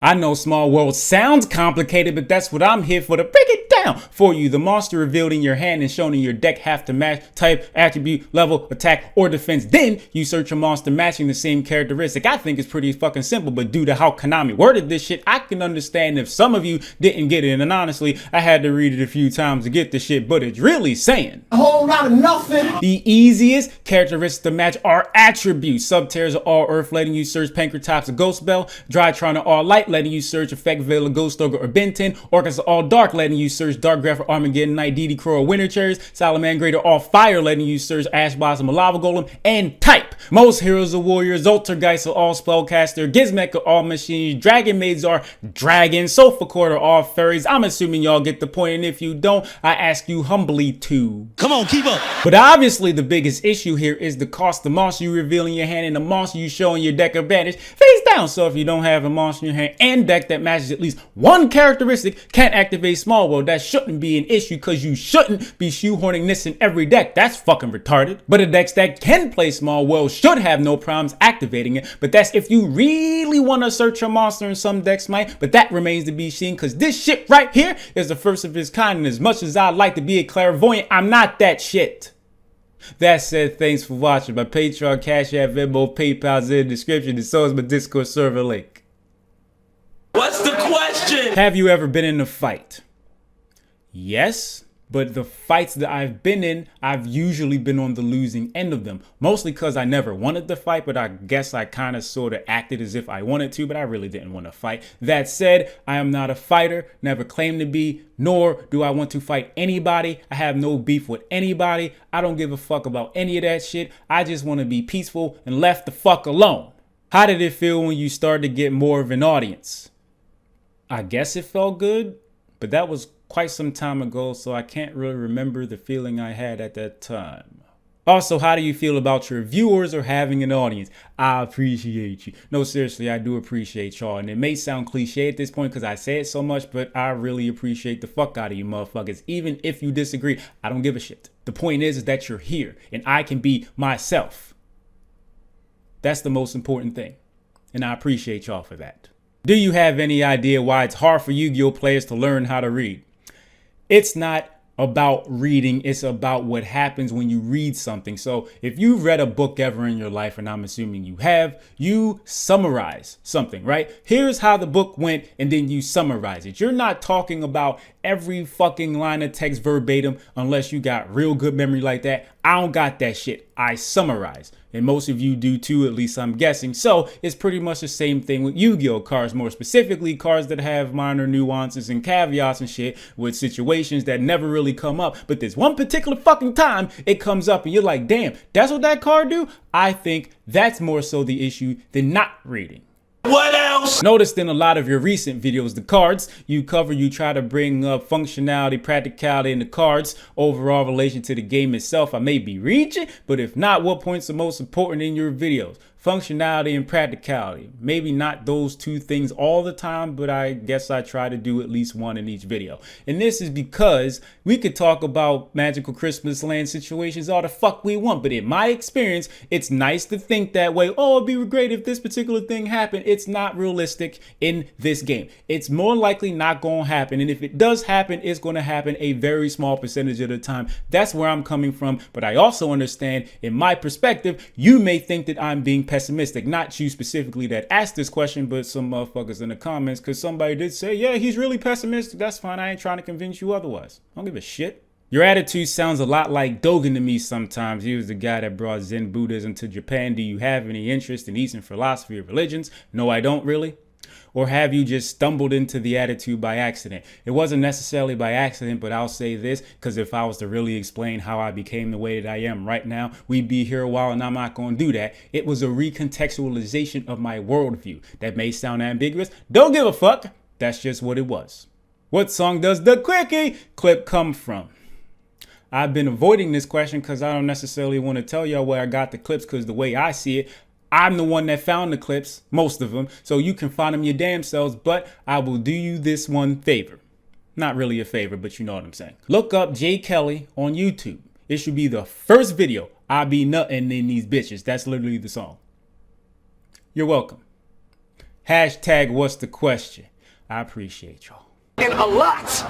I know Small World sounds complicated, but that's what I'm here for, to break it down for you. The monster revealed in your hand and shown in your deck have to match type, attribute, level, attack, or defense. Then you search a monster matching the same characteristic. I think it's pretty fucking simple, but due to how Konami worded this shit, I can understand if some of you didn't get it. And honestly, I had to read it a few times to get this shit, but it's really saying a whole lot of nothing. The easiest characteristics to match are attributes. Subterrors are all earth, letting you search Pancratops or Ghost Bell. Drytron are all light, letting you search Effect, Veil, Ghost Ogre, or Benton. Orcus are all dark, letting you search Dark Graph or Armageddon Knight, DD Crow, or Winter Cherries. Salamangreat are all fire, letting you search Ash Blossom or Lava Golem. And type. Most heroes are warriors. Zoltergeist are all spellcaster. Gizmek are all machines. Dragon Maids are dragons. Sofacord are all fairies. I'm assuming y'all get the point, and if you don't, I ask you humbly to come on, keep up. But obviously the biggest issue here is the cost. The monster you reveal in your hand and the monster you show in your deck advantage face down. So if you don't have a monster in your hand and deck that matches at least one characteristic, can't activate Small World. That shouldn't be an issue, because you shouldn't be shoehorning this in every deck. That's fucking retarded. But the decks that can play Small World should have no problems activating it. But that's if you really want to search your monster, and some decks might. But that remains to be seen, because this shit right here is the first of its kind. And as much as I'd like to be a clairvoyant, I'm not that shit. That said, thanks for watching. My Patreon, Cashapp, Venmo, PayPal's in the description, and so is my Discord server link. What's the question? Have you ever been in a fight? Yes, but the fights that I've been in, I've usually been on the losing end of them. Mostly because I never wanted to fight, but I guess I kind of sort of acted as if I wanted to, but I really didn't want to fight. That said, I am not a fighter, never claimed to be, nor do I want to fight anybody. I have no beef with anybody. I don't give a fuck about any of that shit. I just want to be peaceful and left the fuck alone. How did it feel when you started to get more of an audience? I guess it felt good, but that was quite some time ago, so I can't really remember the feeling I had at that time. Also, how do you feel about your viewers or having an audience? I appreciate you. No, seriously, I do appreciate y'all. And it may sound cliche at this point because I say it so much, but I really appreciate the fuck out of you motherfuckers. Even if you disagree, I don't give a shit. The point is that you're here and I can be myself. That's the most important thing. And I appreciate y'all for that. Do you have any idea why it's hard for Yu-Gi-Oh players to learn how to read? It's not about reading, it's about what happens when you read something. So if you've read a book ever in your life, and I'm assuming you have, you summarize something, right? Here's how the book went, and then you summarize it. You're not talking about every fucking line of text verbatim unless you got real good memory like that. I don't got that shit. I summarize. And most of you do too, at least I'm guessing. So it's pretty much the same thing with Yu-Gi-Oh cards, more specifically cards that have minor nuances and caveats and shit with situations that never really come up. But there's one particular fucking time it comes up and you're like, damn, that's what that card do? I think that's more so the issue than not reading. What else? Noticed in a lot of your recent videos, the cards you cover, you try to bring up functionality, practicality in the cards, overall relation to the game itself. I may be reaching, but if not, what points are most important in your videos? Functionality and practicality. Maybe not those two things all the time, but I guess I try to do at least one in each video. And this is because we could talk about magical Christmas land situations all the fuck we want, but in my experience, it's nice to think that way. Oh, it'd be great if this particular thing happened. It's not realistic in this game. It's more likely not going to happen. And if it does happen, it's going to happen a very small percentage of the time. That's where I'm coming from. But I also understand, in my perspective, you may think that I'm being pessimistic. Not you specifically that asked this question, but some motherfuckers in the comments, because somebody did say, yeah, he's really pessimistic. That's fine. I ain't trying to convince you otherwise. I don't give a shit. Your attitude sounds a lot like Dogen to me sometimes. He was the guy that brought Zen Buddhism to Japan. Do you have any interest in Eastern philosophy or religions? No, I don't really. Or have you just stumbled into the attitude by accident? It wasn't necessarily by accident, but I'll say this, because if I was to really explain how I became the way that I am right now, we'd be here a while, and I'm not going to do that. It was a recontextualization of my worldview. That may sound ambiguous. Don't give a fuck. That's just what it was. What song does the quickie clip come from? I've been avoiding this question because I don't necessarily want to tell y'all where I got the clips, because the way I see it, I'm the one that found the clips, most of them, so you can find them your damn selves, but I will do you this one favor. Not really a favor, but you know what I'm saying. Look up J. Kelly on YouTube. It should be the first video. I be nuttin' in these bitches. That's literally the song. You're welcome. Hashtag what's the question. I appreciate y'all. A lot.